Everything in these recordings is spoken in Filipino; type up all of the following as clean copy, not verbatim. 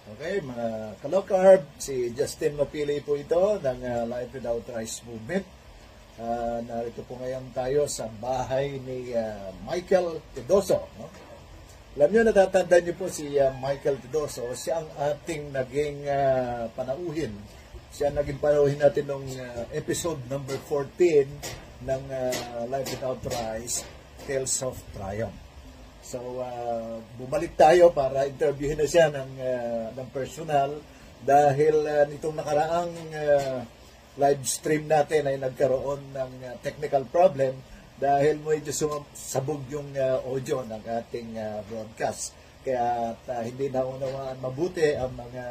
Okay, mga ka-low-carb, si Justin Mapili po ito ng Life Without Rice Movement. Narito po ngayon tayo sa bahay ni Michael Tidoso. No? Alam nyo, natatandaan nyo po si Michael Tidoso. Siya ang ating naging panauhin. Siya ang naging panauhin natin nung episode number 14 ng Life Without Rice, Tales of Triumph. So, bumalik tayo para interviewin na siya ng personal dahil nitong nakaraang live stream natin ay nagkaroon ng technical problem dahil medyo sabog yung audio ng ating broadcast. Kaya hindi naunawaan mabuti ang mga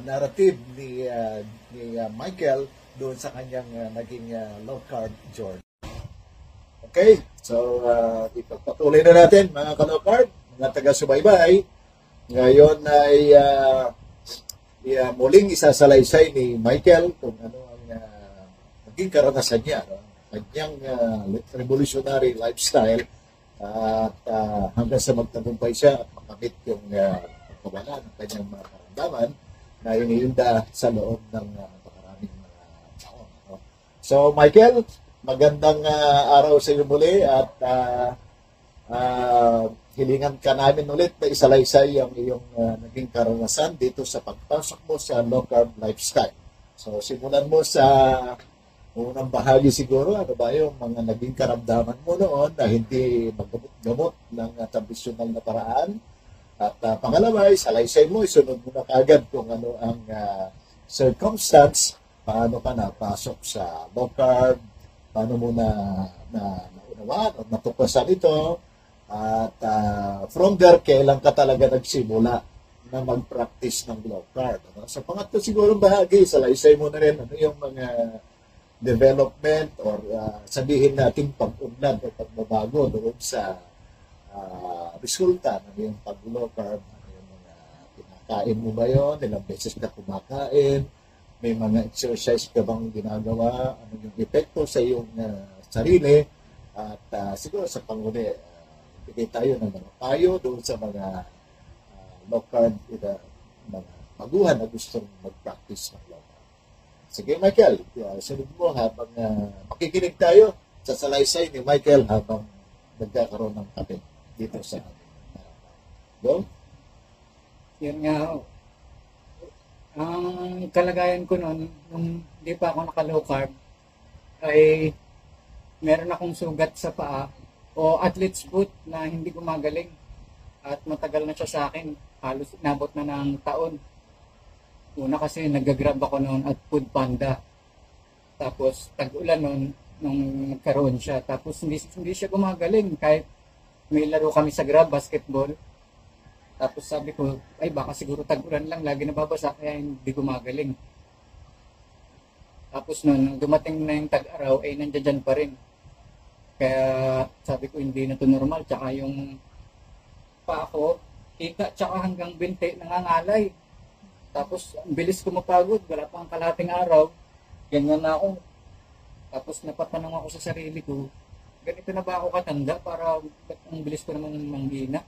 narrative ni Michael doon sa kanyang naging low-carb journey. Okay, so ipagpatuloy na natin mga ka-low-carb, mga taga-subaybay. Ngayon ay muling isasalaysay ni Michael kung ano ang naging karanasan niya, no? Kanyang revolutionary lifestyle at hanggang sa magtagumpay siya at makamit yung kawalan ng kanyang mga karamdaman na iniinda sa loob ng pakaraming mga taon. No? So Michael, magandang araw sa iyo muli at hilingan ka namin ulit na isalaysay ang iyong naging karanasan dito sa pagpasok mo sa low-carb lifestyle. So simulan mo sa unang bahagi siguro, ano ba yung mga naging karamdaman mo noon na hindi maggamot ng tradisyonal na paraan. At pangalawa, isalaysay mo, isunod mo na kagad kung ano ang circumstance, paano ka napasok sa low-carb, paano mo naunawaan o natuklasan ito, at from there, kailan ka talaga nagsimula na mag-practice ng low-carb. Ano? Sa pangatlo siguro bahagi, salaysay mo na rin ano yung mga development or sabihin natin pag-unlad o pagbabago doon sa resulta ng yung pag-low-carb. Ano yung mga pinakain mo ba yun? Ilang beses ka kumakain? May mga exercise ka bang ginagawa? Ano yung epekto sa iyong sarili? At siguro sa panghuli, bigay tayo ng mga payo doon sa mga low-carb, mga baguhan na gustong mag-practice ng low-carb. Sige, Michael, sunod mo habang makikinig tayo sa salaysay ni Michael habang nagkakaroon ng kape dito sa go? Yun nga, ang kalagayan ko noon, nung hindi pa ako naka-low carb, ay meron akong sugat sa paa o athlete's foot na hindi gumagaling at matagal na siya sa akin, halos inabot na ng taon. Una kasi nag-grab ako noon at Food Panda, tapos tag-ulan noon nung nagkaroon siya, tapos hindi siya gumagaling kahit may laro kami sa Grab, basketball. Tapos sabi ko, ay baka siguro tag-ulan lang, lagi nababasa kaya hindi gumagaling. Tapos noon, dumating na yung tag-araw, ay nandiyan pa rin. Kaya sabi ko, hindi na to normal. Tsaka yung pa ako, ika, tsaka hanggang binti, nangangalay. Tapos ang bilis ko mapagod, wala pang kalahating araw, ganyan na ako. Tapos napatanong ako sa sarili ko, ganito na ba ako katanda para ang bilis ko naman manghina?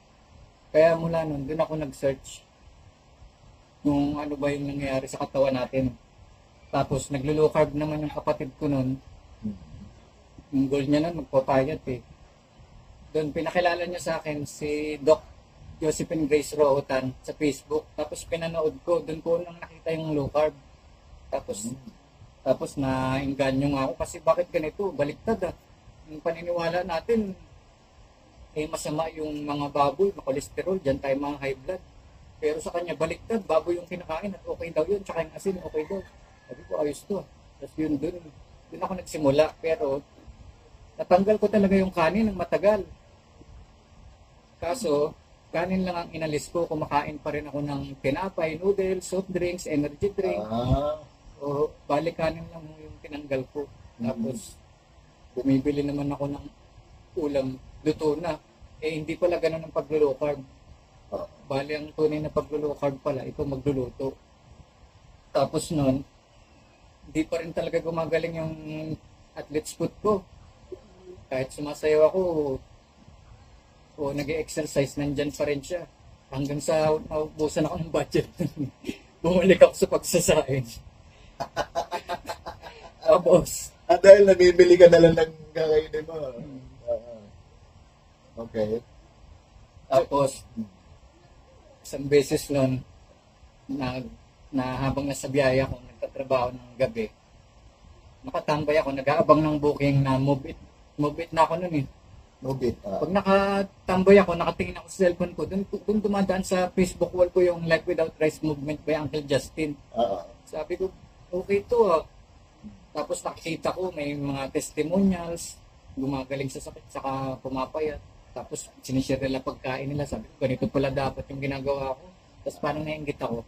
Kaya mula nun, doon ako nag-search kung ano ba yung nangyayari sa katawan natin. Tapos naglo-low carb naman yung kapatid ko nun. Yung goal niya nun, magpapayat eh. Doon pinakilala niya sa akin si Doc Josephine Grace Rootan sa Facebook. Tapos pinanood ko, doon ko nang nakita yung low carb. Tapos nainganyo nga ako kasi bakit ganito, baliktad ah. Yung paniniwala natin, eh masama yung mga baboy, cholesterol, dyan tayo mga high blood. Pero sa kanya baliktad, baboy yung kinakain at okay daw yun, tsaka yung asin okay daw. Sabi ko, ayos to. Tapos yun, doon ako nagsimula. Pero natanggal ko talaga yung kanin ng matagal. Kaso, kanin lang ang inalis ko, kumakain pa rin ako ng tinapay, noodles, soft drinks, energy drink. O, balik kanin lang yung tinanggal ko. Tapos, bumibili naman ako ng ulam, luto na. Eh, hindi pala ganun ang pag-low carb. Bali, ang tunay na pag-low carb pala, ito magluluto. Tapos nun, hindi pa rin talaga gumagaling yung athlete's foot ko. Kahit sumasayaw ako, o nag-exercise, nandyan pa rin siya. Hanggang sa naubusan ako ng budget. Bumalik ako sa pagsasaing. Tapos, Dahil namimili ka na lang ng kakainin mo. Okay. tapos, isang beses nun, na habang nasa biyaya ako, nagtatrabaho ng gabi, nakatambay ako, nag-aabang ng booking na move it na ako nun eh. Move it. Pag nakatambay ako, nakatingin ako sa cellphone ko, dun dumadaan sa Facebook wall ko yung Life Without Rice movement by Uncle Justin. Sabi ko, okay to ah. Tapos nakikita ko may mga testimonials, gumagaling sa sakit, saka pumapayat. Tapos sinishare nila pagkain nila. Sabi ko, ganito pala dapat yung ginagawa ko. Tapos parang nainggit ako.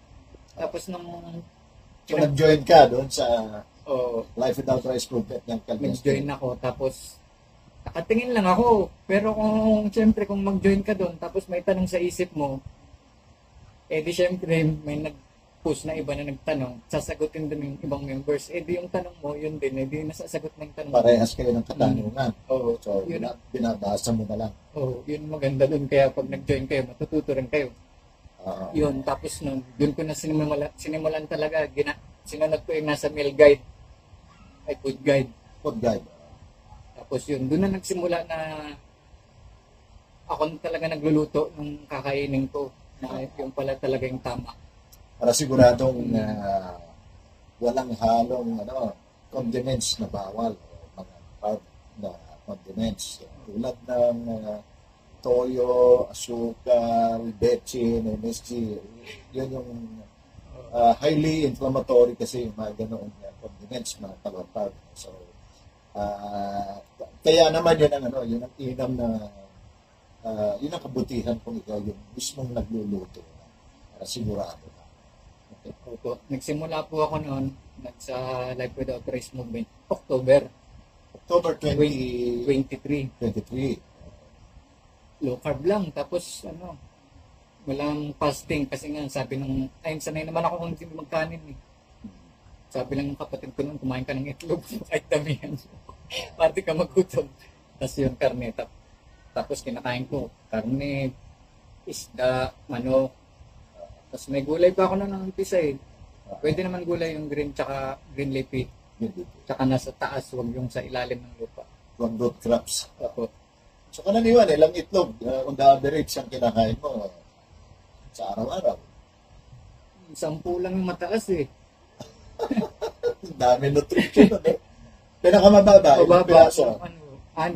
Tapos nung So, nag-join ka doon sa oh, Life Without Rice movement ng Calvin. nag-join ako. Tapos nakatingin lang ako. Pero kung siyempre kung mag-join ka doon, tapos may tanong sa isip mo, eh di siyempre may nag-post na iba na nagtanong, sasagutin din yung ibang members. Eh di yung tanong mo, yun din, eh di nasasagot na yung tanong mo. Parehas kayo ng katanungan. Oo, So, yun, binabasa mo na lang. yun maganda doon. Kaya pag nag-join kayo, matututo rin kayo. Oo. Yun, tapos nun, doon ko na sinimulan talaga. Sinunod ko yung nasa meal guide, ay food guide. Food guide. Tapos yun, doon na nagsimula na ako talaga nagluluto ng kakainin ko. Na yung pala talaga yung tama. Para siguradong walang halong condiments na bawal o mga carb na condiments. Tulad ng toyo, asukal, bechin, MSG. Yun yung highly inflammatory kasi yung mga ganoong condiments, mga carb. So, kaya naman yun ang yun ang inam na yun ang kabutihan kung ikaw yung mismong nagluluto para sigurado na. Okay. Opo. Nagsimula po ako noon sa Life Without Rice movement, October October 2023. 23. Low carb lang. Tapos walang fasting kasi nga sabi sanay naman ako kung hindi magkanin eh. Sabi lang ng kapatid ko noon, kumain ka ng itlog kahit damihan. Party ka magutom. Tapos yun, karne. Tapos kinakain ko, karne, isda, manok. Tapos may gulay pa ako na ng umpisa eh. Pwede naman gulay yung green tsaka green leafy. Tsaka nasa taas, huwag yung sa ilalim ng lupa. One root crops. Opo. So kananiwan, ilang itlog on the average ang kinakain mo sa araw-araw. 10 lang yung mataas eh. Ang dami nutrition. Pinakamababa, ilang piraso? 6 o 5.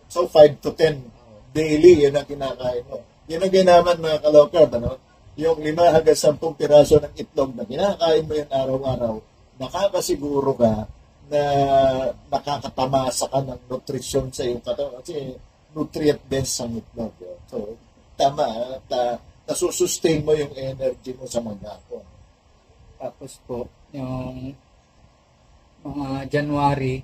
So 5 to 10 daily, yun ang kinakain mo. Yun ang ginaman mga ka-low-carb, yung 5 hanggang 10 piraso ng itlog na kinakain mo yung araw-araw, nakakasiguro ka na nakakatamasa ka ng nutrition sa iyong katawan kasi nutrient dense ang itlog. So, tama, nasusustain mo yung energy mo sa mga hapon. Tapos po, yung mga January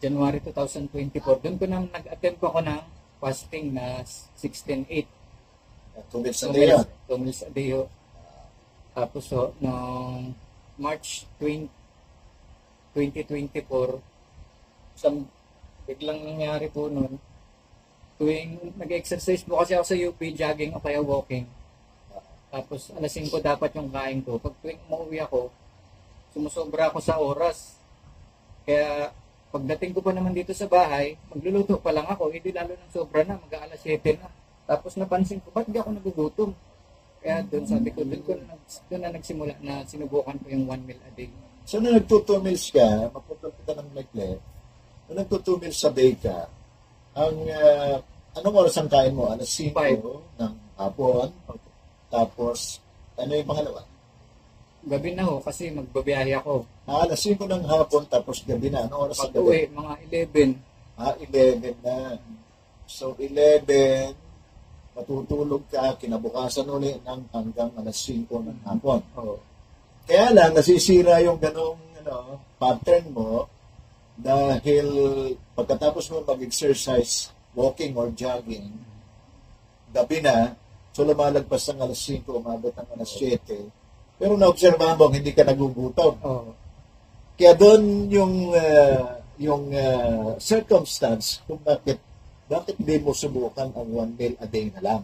2024, doon ko nang nag-attempt ako ng fasting na 16-8. 2 meals a day yan. 2 meals a day. Tapos noong March 2024, biglang nangyari po noon, tuwing nag-exercise po kasi ako sa UP, jogging o kaya walking. Tapos alas 5 dapat yung kain ko. Pag tuwing umuwi ako, sumusobra ako sa oras. Kaya pagdating ko pa naman dito sa bahay, magluluto pa lang ako, hindi lalo ng sobra na, mag-aalas 7 na. Tapos napansin ko, ba't di ako nagugutom? Kaya doon sabi ko, doon na nagsimula na sinubukan ko yung 1 meal a day. So, nung nagto-2 meals ka, mapunta ka ng Mekle, nung nagto-2 meals sa day ka, anong oras ang kain mo? Alas 5 ng hapon. Tapos, ano yung pangalawa? Gabi na ho, kasi magbabiyahe ako. Alas 5 ng hapon, tapos gabi na. Anong oras sa gabi? Pag-uwi, mga 11. 11 na. So, 11, matutulog ka, kinabukasan ulit ng hanggang alas 5 ng hapon. Oh. Kaya lang, nasisira yung ganong pattern mo dahil pagkatapos mo mag-exercise, walking or jogging, gabi na, so lumalagpas ng alas 5, umabot ng alas 7, pero naobserbahan mo, hindi ka nagugutom. Oh. Kaya doon yung circumstance kung bakit hindi mo subukan ang 1 meal a day na lang.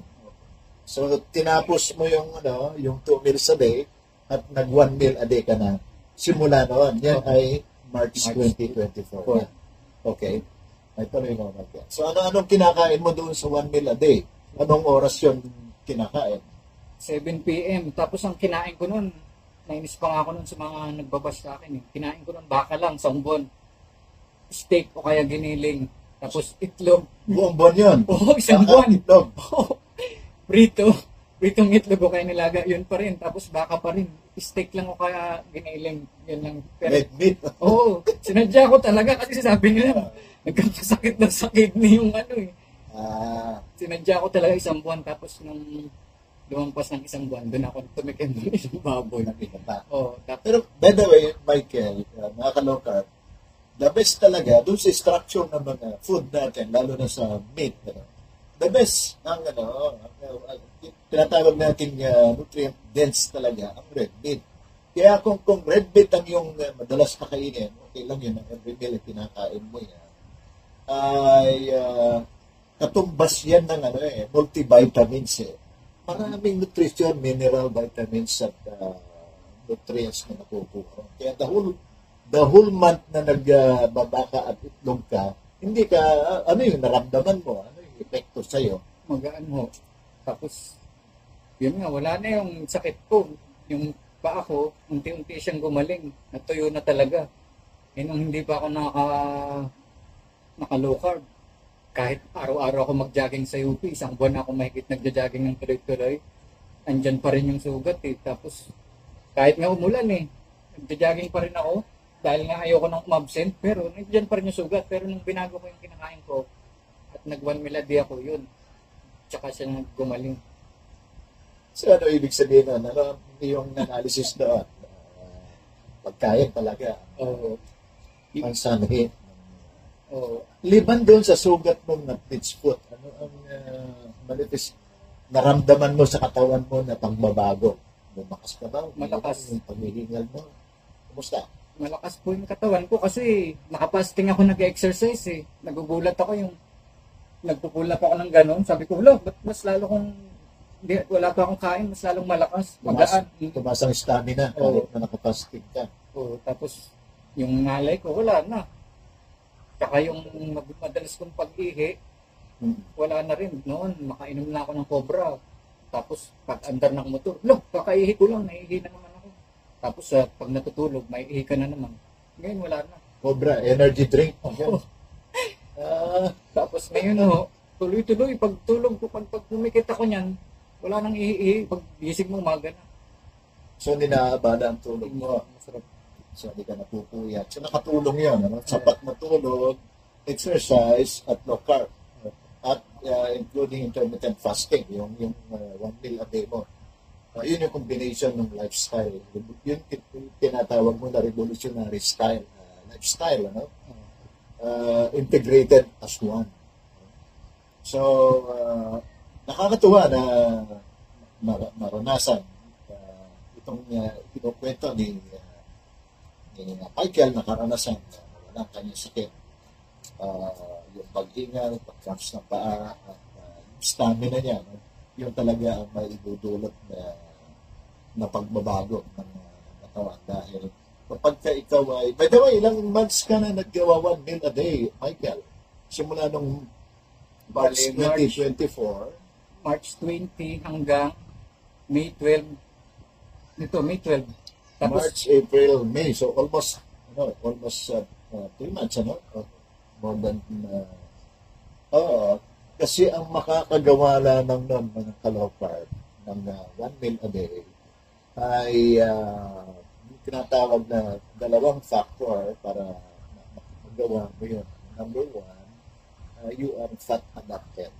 So, tinapos mo yung, yung 2 meals a day at nag 1 meal a day ka na. Simula noon. Yan ay March March 2024. Four. Yan. Okay. Ay, tuloy mo naman. So, ano-anong kinakain mo doon sa 1 meal a day? Anong oras yun kinakain? 7 p.m. Tapos ang kinain ko nun, nainis pa nga ako nun sa mga nagbabash sa akin. Eh. Kinain ko nun baka lang, sambon. Steak o kaya giniling. Tapos itlog. Buong buwan yun. Oo, isang buwan. Itlog. Prito. Pritong itlog o kaya nilaga. Yun pa rin. Tapos baka pa rin. Steak lang o kaya giniling. Yun lang. Pero, Red meat. oo, sinadya ko talaga kasi sabi nila, nagkakasakit ng sa kidney yung ano eh. Sinadya ko talaga isang buwan. Tapos nung lumampas ng isang buwan, doon ako tumikim ng isang baboy. Oo, tapos, Pero, by the way, Michael, mga ka-low-carb, the best talaga, doon sa structure ng mga food natin, lalo na sa meat, the best ang tinatawag natin nutrient dense talaga ang red meat. Kaya kung red meat ang yung madalas kakainin, okay lang yun, every meal ay kinakain mo yan, ay katumbas yan ng multivitamins eh. Maraming nutrition, mineral, vitamins at nutrients na nakukuha. Kaya the whole month na nagbabaka at itlog ka, hindi ka, ano yung naramdaman mo? Ano yung epekto sa'yo? magaan ho. Tapos, yun nga, wala na yung sakit ko. Yung paa ko, unti-unti siyang gumaling. Natuyo na talaga. Eh, nung hindi pa ako naka-low carb, kahit araw-araw ako mag-jogging sa UP, isang buwan na ako mahigit nagja-jogging ng tuloy-tuloy, andyan pa rin yung sugat eh. Tapos, kahit nga umulan eh, nagja-jogging pa rin ako, dahil nga ayoko nang umabsent, pero nandiyan pa rin yung sugat. Pero nung binago ko yung kinakain ko, at nag-1 meal a day ako, yun. Tsaka siya gumaling. So, ano ibig sabihin nun? Ano yung analysis doon? Pagkain talaga. Oo. Ang sanhi. Oo. Liban doon sa sugat mong na pitch foot, ano ang manifest naramdaman mo sa katawan mo na pagbabago? Lumakas ka ba? Malakas. Yung paghihingal mo? Kumusta? Malakas po yung katawan ko kasi nakapasting ako nag-exercise eh. Nagugulat ako yung nagpupulap ako ng ganun. Sabi ko, wala, ba't mas lalo kong wala pa akong kain, mas lalong malakas, magaan. Tumas ang stamina kahit na nakapastig ka. Oo, tapos yung ngalay ko, wala na. Tsaka yung madalas kong pag-ihi, wala na rin. Noon, makainom na ako ng Cobra. Tapos pag andar ng motor, kakaihi ko lang, naihi na naman ako. Tapos pag natutulog, maiihi ka na naman. Ngayon wala na. Cobra, energy drink. Tapos ngayon, tuloy-tuloy, pag tulog ko, pag pumikit ako niyan, wala nang ihi. Pag gising mo, umaga na. So, ninaabala ang tulog mo. Masarap. So, hindi ka napupuyat. So, nakatulong yun. Sapat na tulog, exercise, at low carb. At including intermittent fasting, yung 1 meal a day mo. Yun yung combination ng lifestyle. Yun tinatawag mo na revolutionary style. Lifestyle, integrated as one. So, nakakatuwa na maranasan itong kinukwento ni Michael na karanasan na walang kanyang sakit. Yung pag-ingal, pag-cramps ng paa, at yung stamina niya, yung talaga ang maidudulot na pagbabago ng katawan. Dahil kapag ka ikaw ay, by the way, ilang months ka na naggawa 1 meal a day, Michael? Simula nung March 2024. March 20 hanggang May 12. May 12. Tapos, March, April, May. So almost 3 months, more than, kasi ang makakagawa lamang nun, mga kalopard, ng 1 meal a day, ay tinatawag na 2 factor para magawa mo yun. Number 1, you are fat adapted.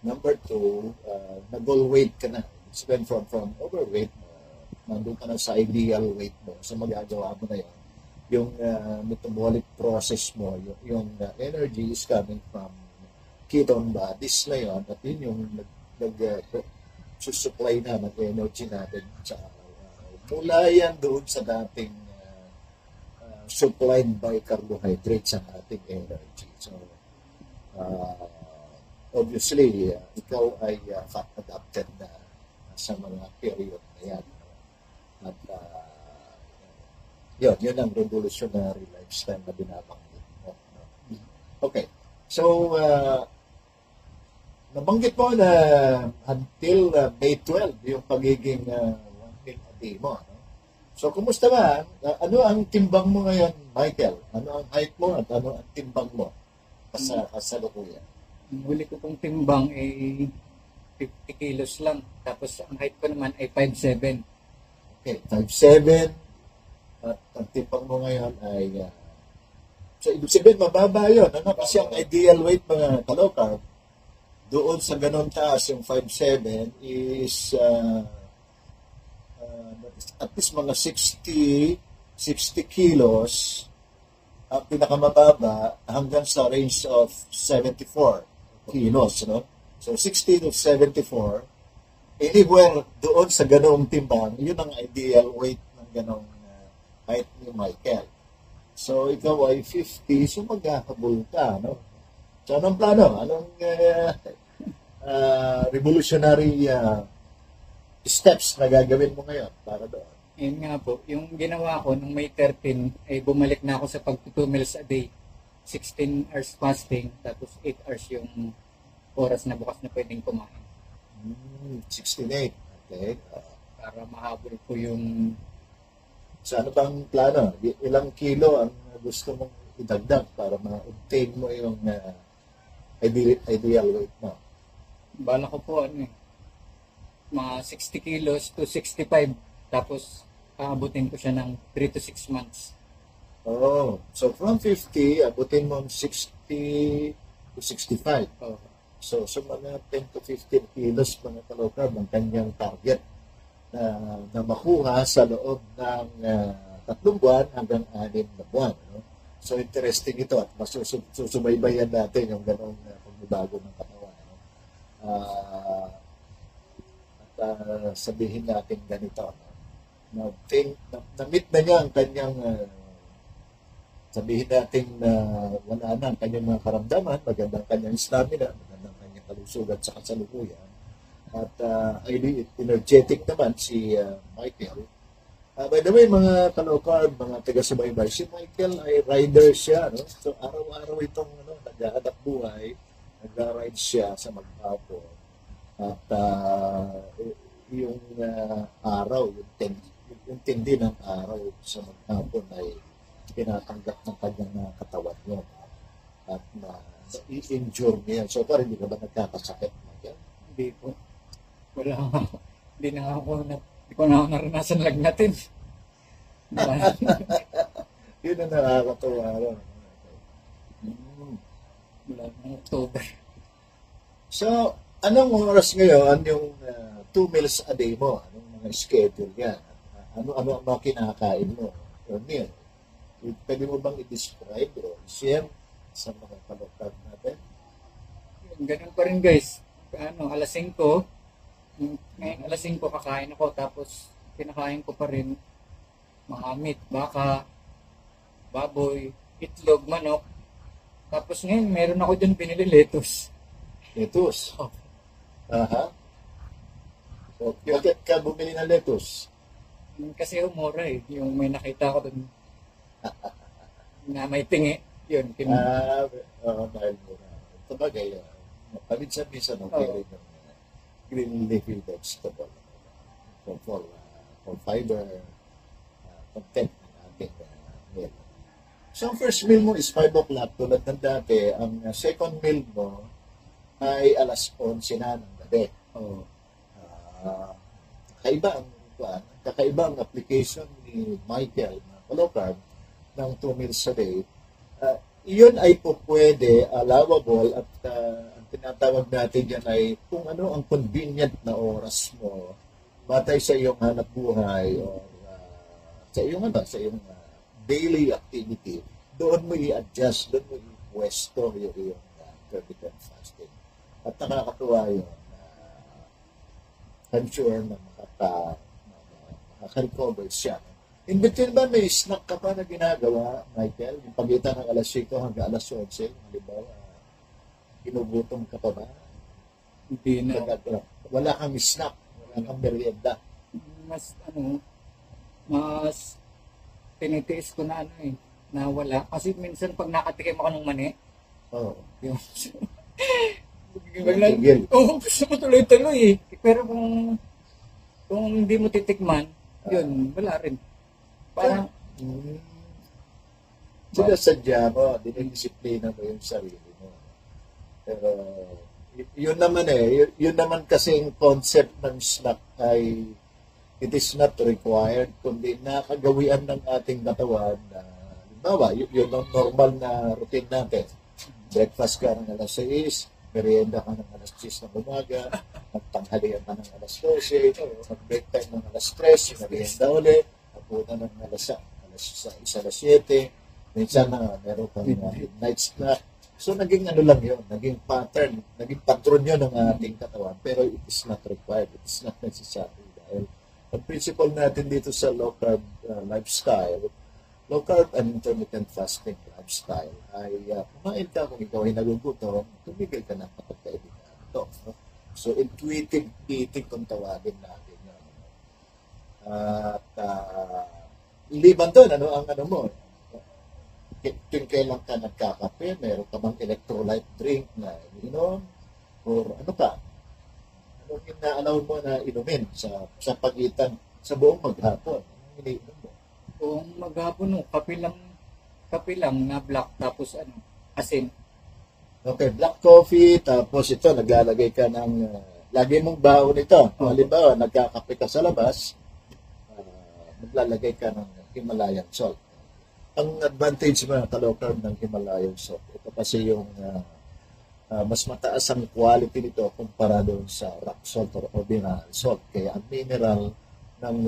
Number 2, nag-goal weight ka na. It's been from overweight, nandun ka na sa ideal weight mo. So magagawa mo na yun. Yung metabolic process mo, yung energy is coming from ketone bodies na yun. At yun yung nag-supply na ng energy natin sa mula yan doon sa dating supplied by carbohydrates ang ating energy. So, obviously, ikaw ay fat adapted na sa mga period na yan. At yun ang revolutionary lifestyle na binabanggit mo. No? Okay. So, nabanggit mo na until May 12, yung pagiging 1 meal a day mo. No? So, kumusta ba? Ano ang timbang mo ngayon, Michael? Ano ang height mo at ano ang timbang mo sa kasalukuyan? Ang huli ko pong timbang ay 50 kilos lang. Tapos ang height ko naman ay 5'7". Okay, 5'7". At ang timbang mo ngayon ay so, ibig sabihin, mababa yun. Ano? Kasi ang ideal weight mga kalokar, doon sa ganun taas, yung 5'7", is at least mga 60 kilos ang pinakamababa hanggang sa range of 74 kilos. No? So, 60 to 74, anywhere doon sa ganung timbang, yun ang ideal weight ng ganung height ni Michael. So, ikaw ay 50, so maghahabol ka, no? So, anong plano? Anong revolutionary steps na gagawin mo ngayon para doon? Yun nga po, yung ginawa ko nung May 13 ay bumalik na ako sa pag 2 meals a day. 16 hours fasting, tapos 8 hours yung oras na bukas na pwedeng kumain. 68. Okay. Para mahabol ko yung... So, ano bang plano? Ilang kilo ang gusto mong idagdag para ma-obtain mo yung ideal weight mo? Bala ko po mga 60 kilos to 65. Tapos, aabutin ko siya ng 3 to 6 months. Oh, so from 50, abutin mo 60 to 65. Oh. So mga 10 to 15 kilos mga kalokar ang kanyang target na makuha sa loob ng 3 buwan hanggang 6 na buwan. No? So interesting ito at masusubaybayan natin yung ganong pagbabago ng katawan. No? Sabihin natin ganito. No? Na-meet na niya ang kanyang sabihin natin na wala na ang kanyang mga karamdaman, magandang kanyang stamina, magandang kanyang kalusugan sa kasalukuyan. At highly energetic naman si Michael. By the way, mga kalokar, mga taga-subaybay, si Michael ay rider siya. No? So araw-araw itong nag-ahanap buhay, nag-ride siya sa maghapon. At yung araw, yung tindi ng araw sa maghapon ay tinatanggap ng kanyang katawan niya at i-injure niya. So, parang hindi ka ba nagkakasakit? Hindi po. Wala ako. Hindi ko na ako naranasan lagnatin. Yun ang nakakatawa. Wala ng October. So, anong oras ngayon yung 2 meals a day mo? Anong mga schedule yan? Ano ang mga kinakain mo? Or meal? Pwede mo bang i-describe o share sa mga kalokar natin? Ganun pa rin guys. Alas 5. Ngayon alas 5 kakain ako. Tapos kinakain ko pa rin mga meat, baka, baboy, itlog, manok. Tapos ngayon meron ako dyan binili lettuce. Lettuce? Oh. Aha. So, bakit ka bumili ng lettuce? Kasi umura yung may nakita ko dun na may tingi. Yun. Dahil mura. Ito bagay, paminsan-minsan okay rin yung green leafy vegetable for fiber, content ng ating meal. So, ang first meal mo is 5 o'clock. Tulad ng dati, ang second meal mo ay alas 11 na ng gabi. Oh. Kakaiba ang application ni Michael na kalokar ng 2 meals a day. Iyon ay po pwede, allowable, at ang tinatawag natin yan ay kung ano ang convenient na oras mo batay sa iyong hanap buhay o sa iyong daily activity, doon mo i-adjust, doon mo i-pwesto yung iyong intermittent fasting. At nakakatuwa yun. I'm sure na makaka-recover siya. In between ba may snack ka pa na ginagawa, Michael? Yung pagitan ng alas 5 hanggang alas 11, halimbawa, ginugutom ka pa ba? Hindi na. Wala kang snack, wala kang merienda. Mas, mas tinitiis ko na na wala. Kasi minsan pag nakatikim ako ng mani, Oh. yung, Tigil. gusto ko tuloy-tuloy eh. Pero kung hindi mo titikman, yun, wala rin. Parang, Sinasadya mo, dinidisiplina mo yung sarili mo. Pero, yun naman yun naman kasing concept ng snack ay it is not required, kundi nakagawian ng ating katawan na, halimbawa, yun ang normal na routine natin. Breakfast ka ng alas 6, merienda ka ng alas 10 ng umaga, magtanghalian ka ng alas 12, mag-break time ng alas 3, merienda ulit, hapunan ng alas 6, alas 7, minsan na meron kang midnight snack. So naging lang yun, naging pattern, naging patron yun ng ating katawan, pero it is not required, it is not necessary. Dahil ang principle natin dito sa low carb lifestyle, low carb and intermittent fasting lifestyle ay kumain ka kung ikaw ay nagugutom, tumigil ka na kapag kaibigan ito. No? So intuitive eating kung tawagin natin yun. At liban doon, ang mo, kung kailan ka nagkakape, meron ka bang electrolyte drink na ininom, or ano pa? Anong inaalaw mo na inumin sa pagitan, sa buong maghapon? Anong iniinom mo? kung maghapon, kape lang na black, tapos asin. Okay, black coffee, tapos ito, naglalagay ka ng, lagi mong baon ito. Halimbawa, nagkakape ka sa labas, maglalagay ka ng Himalayan salt. Ang advantage mo sa low carb ng Himalayan salt, ito kasi yung mas mataas ang quality nito kumpara doon sa rock salt or ordinary salt. Kaya ang mineral ng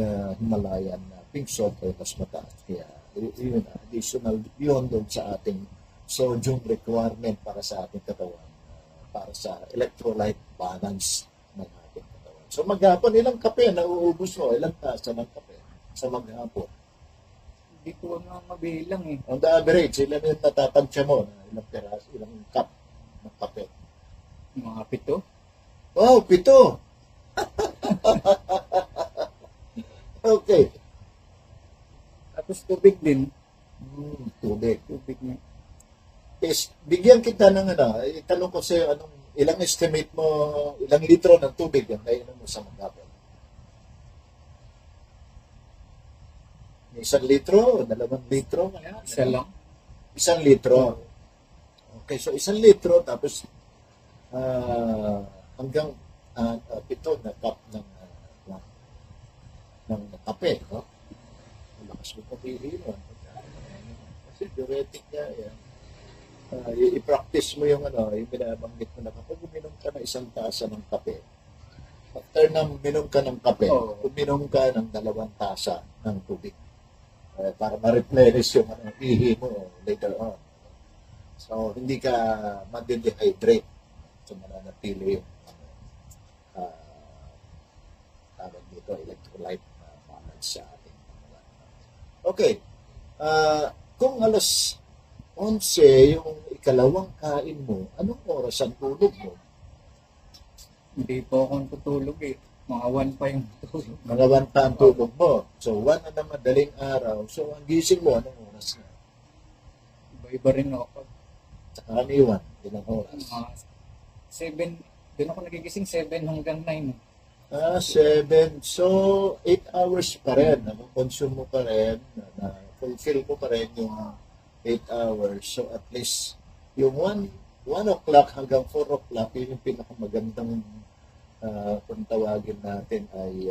Himalayan pink salt ay mas mataas. Kaya yun, additional yun doon sa ating sodium requirement para sa ating katawan, para sa electrolyte balance ng ating katawan. So maghapon, ilang kape na uubos mo? Ilang tasa ng kape sa maghapon? Hindi ko na mabilang eh. On the average, ilan yung natatansya mo? Ilang peraso, ilang cup ng kape? Mga 7. Wow, 7! Okay. Tapos tubig din. Tubig. Tubig na. Bigyan kita ng itanong ko sa'yo, ilang estimate mo, ilang litro ng tubig ang kainom mo sa maghapon? 1 litro, 2 litro? Isa lang. 1 litro. Okay, so 1 litro, tapos hanggang 7 na cup ng kape, no? Malakas mo pabili mo. Kasi diuretic niya, yan. I-practice mo yung yung binabanggit mo na kapag uminom ka ng 1 tasa ng kape, after nang uminom ka ng kape, uminom ka ng 2 tasa ng tubig. Para ma-replenish yung ihi mo later on. So, hindi ka ma-dehydrate. So, mananatili yung tawag dito, electrolyte balance sa ating katawan. Okay. Kung alas 11 yung ikalawang kain mo, anong oras ang tulog mo? Hindi po akong tutulog eh. Mga 1 pa yung tulog. Mga 1 pa ang tulog mo. So, 1 na madaling araw. So, ang gising mo, anong oras na? Iba-iba rin ako. Sa kaniwan, ilang oras? Mga 7. Doon ako nagigising 7 hanggang 9. 7. So, 8 hours pa rin. Consume mo pa rin. Fulfill mo pa rin yung 8 hours. So, at least, yung 1 o'clock hanggang 4 o'clock, yun yung pinakamagandang kung tawagin natin ay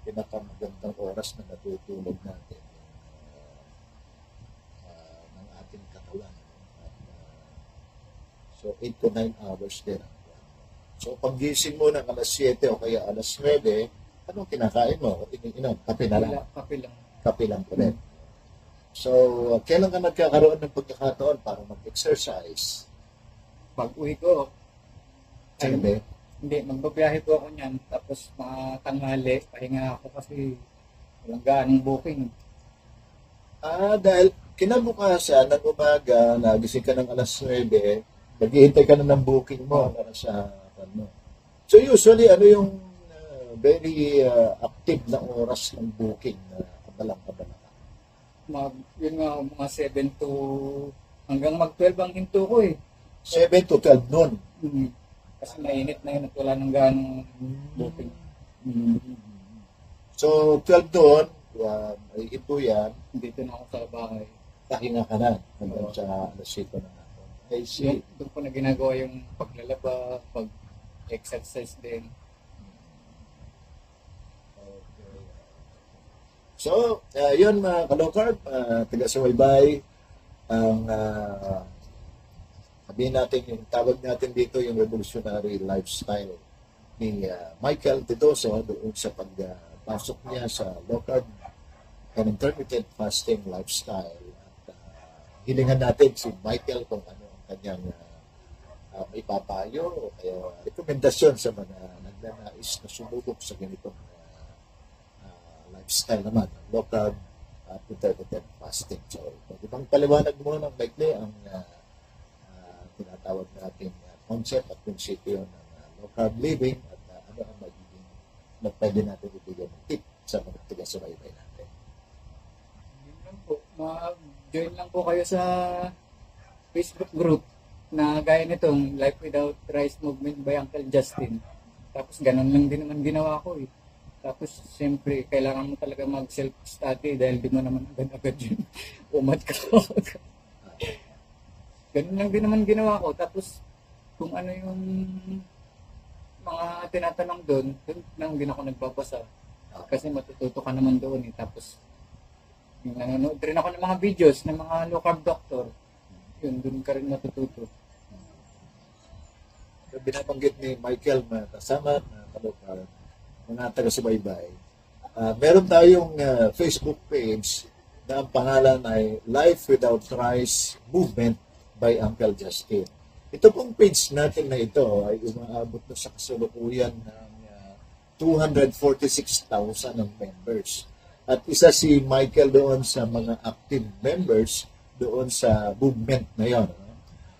pinakamagandang oras na natutulog natin ng ating katawan. So, 8 to 9 hours din. So, pag-gising mo ng alas 7 o kaya alas 9, anong kinakain mo? Kape na lang. Kape lang. Kape lang ulit. So, kailan ka nagkakaroon ng pagkakataon para mag-exercise? Pag uwi ko, Sabi? hindi, magbabiyahe po ako niyan. Tapos mga tanghali, pahinga ako kasi walang gaanong booking. Dahil kinabukasan ng umaga, nagising ka ng alas 9, maghihintay ka na ng booking mo para sa Ano. So usually, ano yung very active na oras ng booking na kabalang-kabala? Yun nga, mga 7 to hanggang mag-12 ang hinto ko eh. 7 to 12 noon. Kasi mainit na yun at wala nang ganong booking. So 12 doon, may ito yan, Dito na ako sa bahay. pahinga ka na hanggang sa alas 7 na ako. I see. Doon ko na ginagawa yung paglalaba, pag-exercise din. Okay. So, yun mga ka-low-carb, taga-subaybay, ang sabihin natin, yung tawag natin dito, yung revolutionary lifestyle ni Michael Titoso doon sa pagpasok niya sa low-carb and intermittent fasting lifestyle. At hilingan natin si Michael kung ano ang kanyang may papayo o kaya rekomendasyon sa mga nagnanais na sumubok sa ganitong lifestyle naman, low carb at intermittent fasting. So, pwede bang paliwanag mo ng maikli ang tinatawag natin concept at prinsipyo ng low carb living at ano ang magiging na pwede natin ibigay ng tip sa mga taga-subaybay natin. Yun lang po. Join lang po kayo sa Facebook group na gaya nitong Life Without Rice Movement by Uncle Justin. Tapos ganun lang din naman ginawa ko eh. Tapos siyempre kailangan mo talaga mag-self-study dahil di mo naman agad-agad yun. Umat ka. Ganun lang din naman ginawa ko. Tapos kung ano yung mga tinatanong doon lang din ako nagbabasa. Kasi matututo ka naman doon eh. Tapos yung nanonood rin ako ng mga videos ng mga low carb doctor. Yun, doon ka rin matututo. Binabanggit ni Michael na kasama na kalokar, mga taga-subaybay. Meron tayong Facebook page na ang pangalan ay Life Without Rice Movement by Uncle Justin. Ito pong page natin na ito ay umaabot na sa kasalukuyan ng 246,000 ng members. At isa si Michael doon sa mga active members doon sa movement na yon.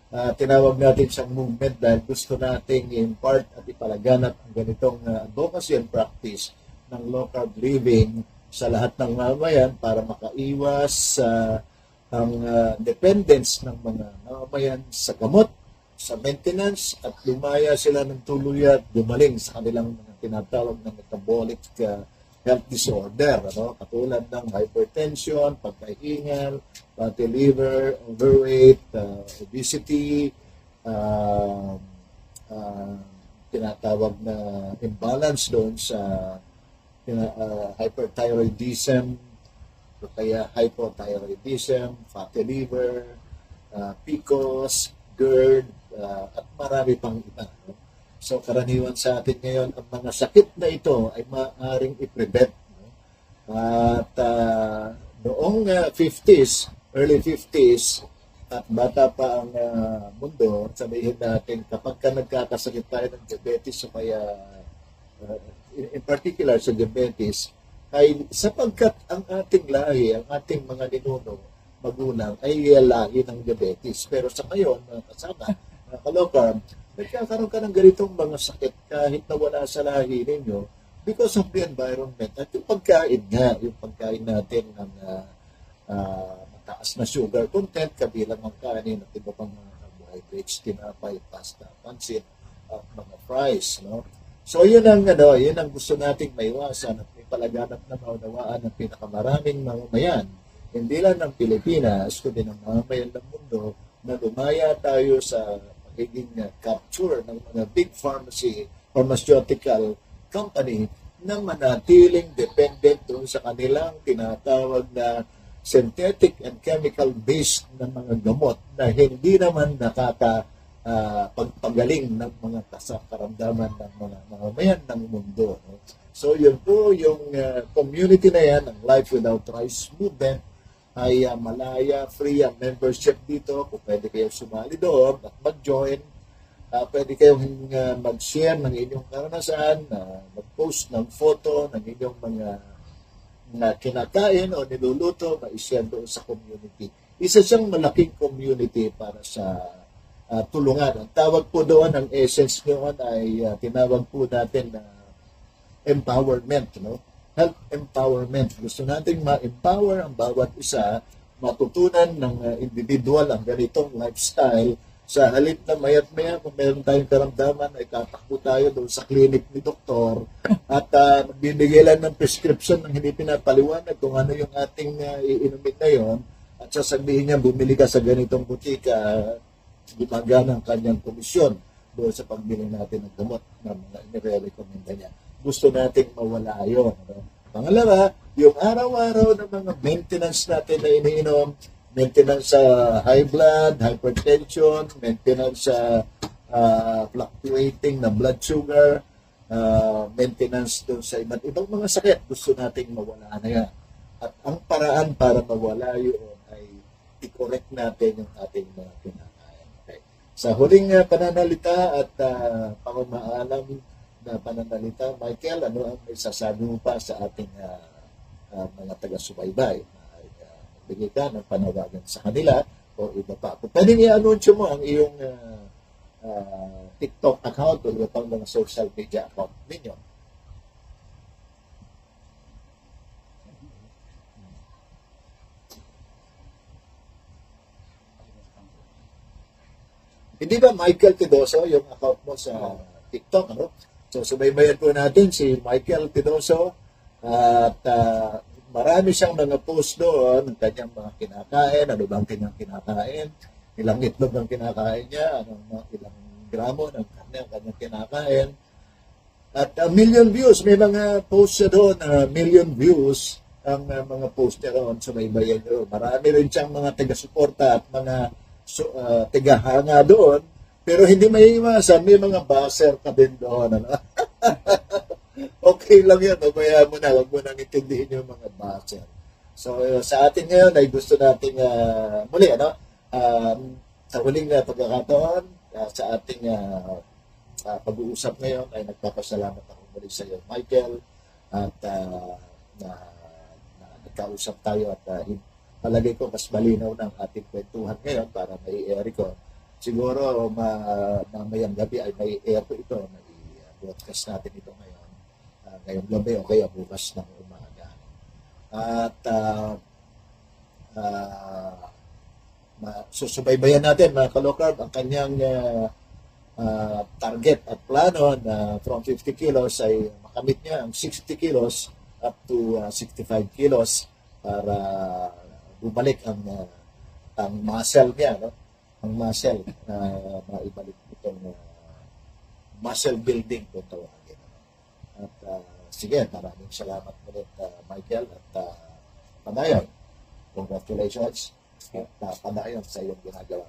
Tinawag natin siyang movement dahil gusto nating i-impart at ipalaganap ang ganitong advocacy and practice ng low carb living sa lahat ng mamamayan para makaiwas ang dependence ng mga mamamayan sa gamot, sa maintenance at lumaya sila ng tuluyan at gumaling sa kanilang mga tinatawag na metabolic health disorder, katulad ng hypertension, pagkahingal, fatty liver, overweight, obesity, tinatawag na imbalance doon sa hyperthyroidism, o kaya hypothyroidism, fatty liver, PCOS, GERD, at marami pang iba. So karaniwan sa atin ngayon, ang mga sakit na ito ay maaaring i-prevent. At noong 50s, early 50s, at bata pa ang mundo, sabihin natin, kapag ka nagkakasakit tayo ng diabetes o kaya in particular sa diabetes, ay sapagkat ang ating lahi, ang ating mga ninuno, magulang, ay lahi ng diabetes. Pero sa ngayon, kasama, ka-low-carb, nagkakaroon ka ng ganitong mga sakit kahit na wala sa lahi ninyo because of the environment. At yung pagkain nga, yung pagkain natin ng mataas na sugar content, kabilang ang kanin at iba pang mga carbohydrates, tinapay, pasta, pansit, at mga fries. No? So yun ang gusto nating maiwasan at may palaganap na maunawaan ng pinakamaraming mamamayan, hindi lang ng Pilipinas, kundi ng mamamayan ng mundo, na lumaya tayo sa pagiging capture ng mga big pharmaceutical company na manatiling dependent doon sa kanilang tinatawag na synthetic and chemical-based na mga gamot na hindi naman pagpagaling ng mga karamdaman ng mga mamamayan ng mundo. No? So yun po, yung community na yan, ang Life Without Rice Movement, ay malaya, free ang membership dito. Kung pwede kayo sumali doon at mag-join, pwede kayong mag-share ng inyong karanasan, mag-post ng photo ng inyong mga kinakain o niluluto, ma-share doon sa community. Isa siyang malaking community para sa tulungan. Ang tawag po doon, ang essence noon ay tinawag po natin na empowerment, no? Health empowerment. Gusto nating ma-empower ang bawat isa, matutunan ng individual ang ganitong lifestyle. Sa halip na mayat maya, kung meron tayong karamdaman, ay tatakbo tayo doon sa clinic ni doktor at magbibigay lang ng prescription ng hindi pinapaliwanag kung ano yung ating iinumin na yon, at sasabihin niya, bumili ka sa ganitong butika, gumagana ang kanyang komisyon doon sa pagbili natin ng gamot na mga nire-recommenda niya. Gusto nating mawala yun. No? Pangalawa, yung araw-araw na mga maintenance natin na iniinom, maintenance sa high blood, hypertension, maintenance sa fluctuating na blood sugar, maintenance doon sa iba't ibang mga sakit, gusto nating mawala na yan. At ang paraan para mawala yun ay i-correct natin yung ating mga kinakain. Okay. Sa huling pananalita at pangumaalam na pananalita, Michael, ano ang isasabi mo pa sa ating mga taga-subaybay? Bigay ka ng panawagan sa kanila o iba pa. Kung pwedeng i-anunsyo mo ang iyong TikTok account o iba pang mga social media account ninyo. Hindi ba Michael Tidoso yung account mo sa TikTok? Ano? So, subaybayan po natin si Michael Tidoso at marami siyang mga post doon, kanyang mga kinakain, ano bang kanyang kinakain, ilang itlog ang kinakain niya, ilang gramo ng kanyang kinakain. At million views, may mga post siya doon, million views ang mga post niya doon, subaybayan niyo. Marami rin siyang mga taga-suporta at mga tagahanga doon, pero hindi may iwasan, may mga buzzer ka din doon. Ano? Okay lang yan, mamaya mo na, huwag mo nang intindihin yung mga buzzer. So, sa atin ngayon ay gusto nating muli, ano, sa huling pagkakataon, sa ating pag-uusap ngayon ay nagpapasalamat ako muli sa iyo, Michael, at nagkausap tayo at palagay ko mas malinaw ng ating kwentuhan ngayon para may air ko. Siguro mamayang gabi ay may air ko ito, may broadcast natin ito ngayon. Ngayong gabi o kaya bukas ng umaga. At susubaybayan natin mga kalokarb ang kanyang target at plano na from 50 kilos ay makamit niya ang 60 kilos up to 65 kilos para bumalik ang muscle niya, no? Ang muscle na maibalik itong muscle building kung tawagin. At sige, maraming salamat ulit Michael at padayon. Congratulations at padayon sa iyong ginagawa.